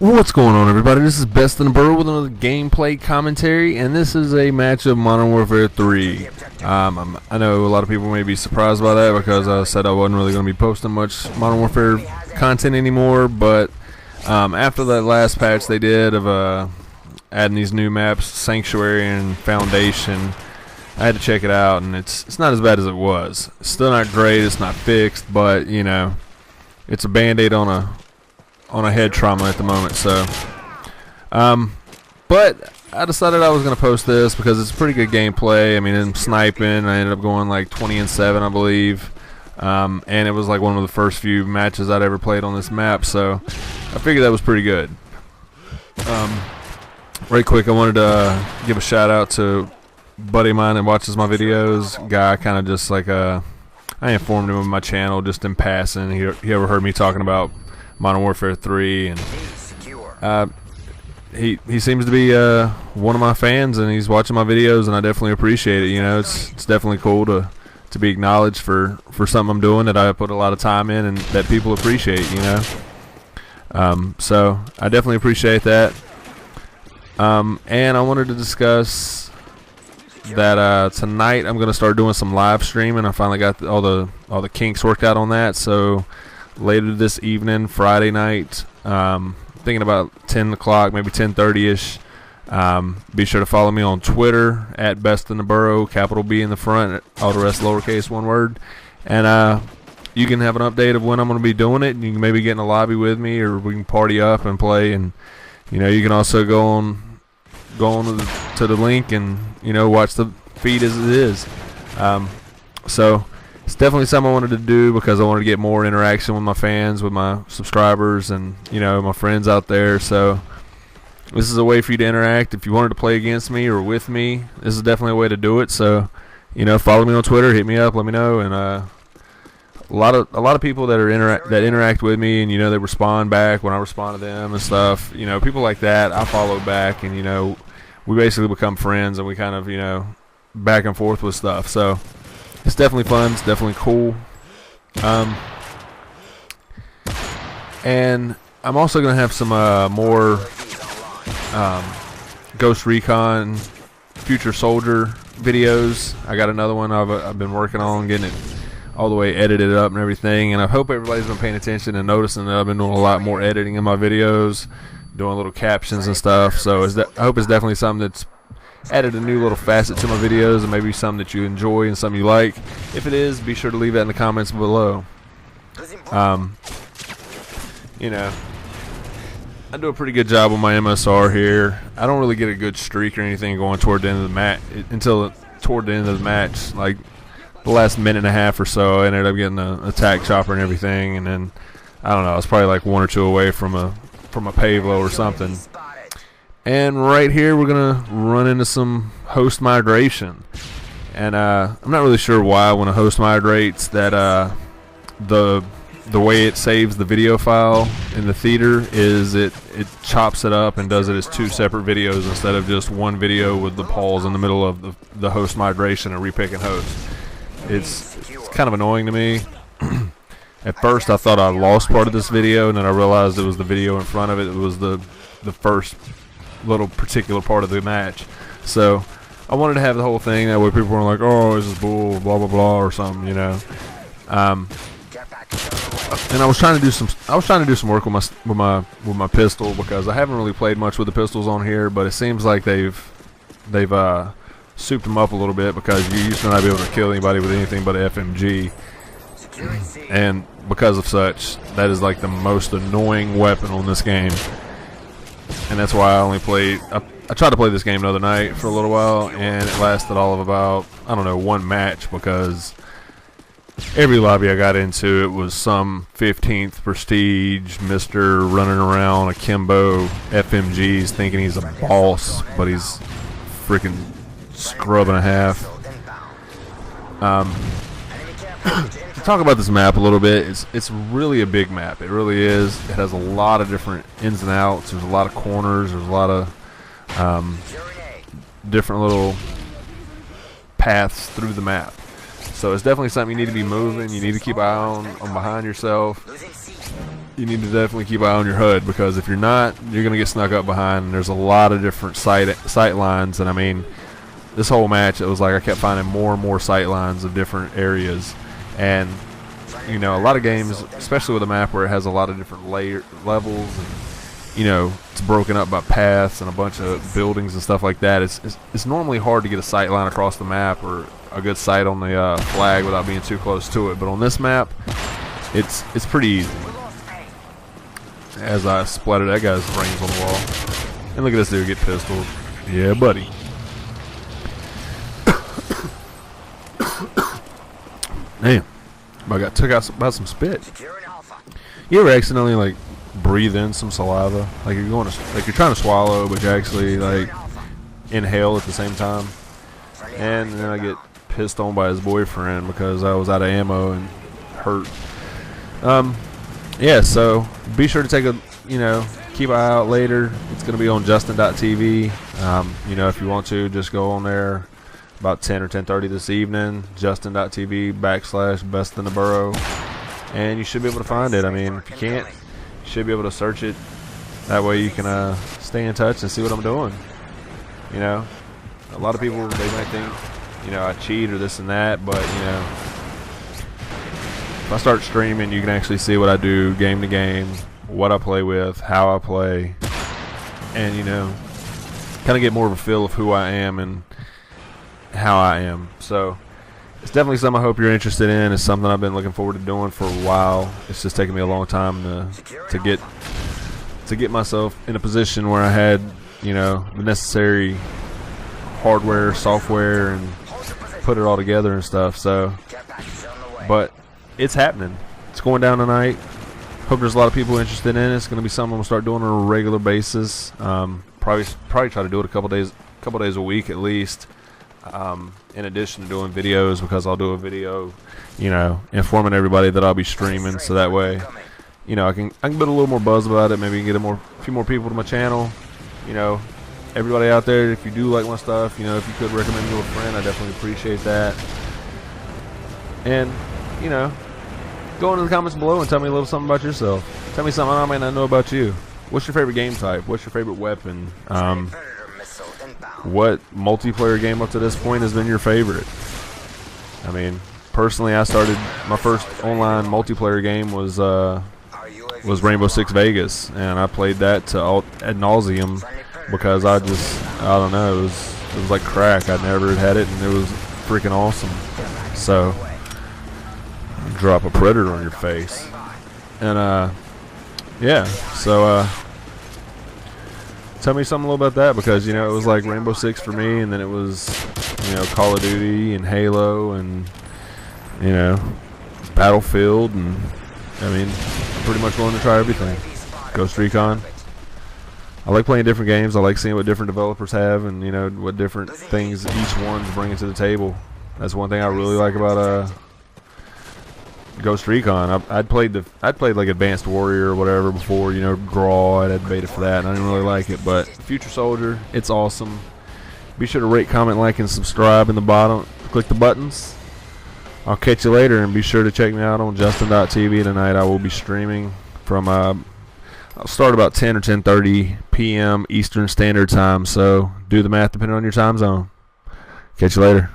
What's going on, everybody? This is Best in the Burrow with another gameplay commentary, and this is a match of Modern Warfare 3. I know a lot of people may be surprised by that because I said I wasn't really going to be posting much Modern Warfare content anymore, but after that last patch they did of adding these new maps, Sanctuary and Foundation, I had to check it out, and it's not as bad as it was. It's still not great, it's not fixed, but, you know, it's a band-aid on a head trauma at the moment. So but I decided I was going to post this because it's pretty good gameplay. I mean, in sniping, I ended up going like 20-7, I believe, and it was like one of the first few matches I'd ever played on this map, so I figured that was pretty good. Right quick, I wanted to give a shout out to a buddy of mine that watches my videos. Guy, kind of just like I informed him of my channel just in passing. He overheard me talking about Modern Warfare 3, and he seems to be one of my fans, and he's watching my videos, and I definitely appreciate it. You know, it's definitely cool to be acknowledged for something I'm doing that I put a lot of time in and that people appreciate. You know, so I definitely appreciate that. And I wanted to discuss that tonight I'm going to start doing some live streaming. I finally got all the kinks worked out on that, so later this evening, Friday night, thinking about 10 o'clock, maybe 10:30ish. Be sure to follow me on Twitter at Best in the Burrow, capital B in the front, all the rest lowercase, one word. And you can have an update of when I'm going to be doing it, and you can maybe get in a lobby with me, or we can party up and play. And you know, you can also go on to the link and, you know, watch the feed as it is. So it's definitely something I wanted to do because I wanted to get more interaction with my fans, with my subscribers, and, you know, my friends out there. So this is a way for you to interact. If you wanted to play against me or with me, this is definitely a way to do it. So, you know, follow me on Twitter, hit me up, let me know. And a lot of people that interact with me, and, you know, they respond back when I respond to them and stuff. You know, people like that, I follow back, and, you know, we basically become friends, and we kind of, you know, back and forth with stuff. So it's definitely fun. It's definitely cool. And I'm also going to have some more Ghost Recon Future Soldier videos. I got another one I've been working on, getting it all the way edited up and everything. And I hope everybody's been paying attention and noticing that I've been doing a lot more editing in my videos, doing little captions and stuff. So I hope it's definitely something that's added a new little facet to my videos, and maybe something that you enjoy and something you like. If it is, be sure to leave that in the comments below. You know, I do a pretty good job with my MSR here. I don't really get a good streak or anything going toward the end of the match until toward the end of the match, like the last minute and a half or so. I ended up getting an attack chopper and everything, and then I don't know, I was probably like one or two away from a Pavlo or something. And right here we're gonna run into some host migration, and I'm not really sure why when a host migrates that the way it saves the video file in the theater is it chops it up and does it as two separate videos instead of just one video with the pause in the middle of the host migration and repicking hosts. It's kind of annoying to me. At first I thought I lost part of this video, and then I realized it was the video in front of it. It was the first little particular part of the match. So I wanted to have the whole thing, that way people weren't like, oh, this is bull, blah blah blah, or something, you know. And I was trying to do some work with my pistol, because I haven't really played much with the pistols on here, but it seems like they've souped them up a little bit, because you used to not be able to kill anybody with anything but an FMG, and because of such, that is like the most annoying weapon on this game. And that's why I only played. I tried to play this game the other night for a little while, and it lasted all of about, I don't know, one match, because every lobby I got into, it was some 15th prestige Mr. running around akimbo FMGs thinking he's a boss, but he's freaking scrub and a half. To talk about this map a little bit, it's really a big map. It really is. It has a lot of different ins and outs. There's a lot of corners. There's a lot of different little paths through the map. So it's definitely something you need to be moving. You need to keep an eye on behind yourself. you need to definitely keep an eye on your HUD, because if you're not, you're going to get snuck up behind, and there's a lot of different sight lines. And I mean, this whole match, it was like I kept finding more and more sight lines of different areas. And you know, a lot of games, especially with a map where it has a lot of different levels, and you know, it's broken up by paths and a bunch of buildings and stuff like that, it's normally hard to get a sight line across the map or a good sight on the flag without being too close to it. But on this map, it's pretty easy. As I splattered that guy's brains on the wall. And look at this dude get pistoled. Yeah, buddy. Damn. I got took out about some spit. You ever accidentally like breathe in some saliva? Like you're going to, like you're trying to swallow, but you actually like inhale at the same time. And then I get pissed on by his boyfriend because I was out of ammo and hurt. Yeah, so be sure to take a, you know, keep an eye out later. It's going to be on justin.tv. You know, if you want to, just go on there about 10 or 10:30 this evening, justin.tv/best in the borough, and you should be able to find it. I mean, if you can't, you should be able to search it. That way you can stay in touch and see what I'm doing. You know, a lot of people, they might think, you know, I cheat or this and that, but, you know, if I start streaming, you can actually see what I do game to game, what I play with, how I play, and, you know, kind of get more of a feel of who I am and how I am. So it's definitely something I hope you're interested in. It's something I've been looking forward to doing for a while. It's just taken me a long time to get myself in a position where I had, you know, the necessary hardware, software, and put it all together and stuff. So, but it's happening. It's going down tonight. Hope there's a lot of people interested in it. It's going to be something I'm going to start doing on a regular basis. Probably try to do it a couple days a week at least. In addition to doing videos, because I'll do a video, you know, informing everybody that I'll be streaming, so that way, you know, I can build a little more buzz about it. Maybe get a few more people to my channel. You know, everybody out there, if you do like my stuff, you know, if you could recommend me to a friend, I definitely appreciate that. And, you know, go into the comments below and tell me a little something about yourself. Tell me something I might not know about you. What's your favorite game type? What's your favorite weapon? What multiplayer game up to this point has been your favorite? I mean, personally, I started my first online multiplayer game was Rainbow Six Vegas, and I played that ad nauseum because I don't know, it was like crack. I never had it, and it was freaking awesome. So, drop a predator on your face, and yeah. So tell me something a little about that, because, you know, it was like Rainbow Six for me, and then it was, you know, Call of Duty and Halo and, you know, Battlefield, and I mean, I'm pretty much willing to try everything. Ghost Recon. I like playing different games. I like seeing what different developers have, and, you know, what different things each one's bringing to the table. That's one thing I really like about Ghost Recon. I'd played like Advanced Warrior or whatever before, you know, Graw. I had beta for that, and I didn't really like it. But Future Soldier, it's awesome. Be sure to rate, comment, like, and subscribe in the bottom. Click the buttons. I'll catch you later, and be sure to check me out on justin.tv tonight. I will be streaming from I'll start about 10 or 10:30 p.m. Eastern Standard Time. So do the math depending on your time zone. Catch you later.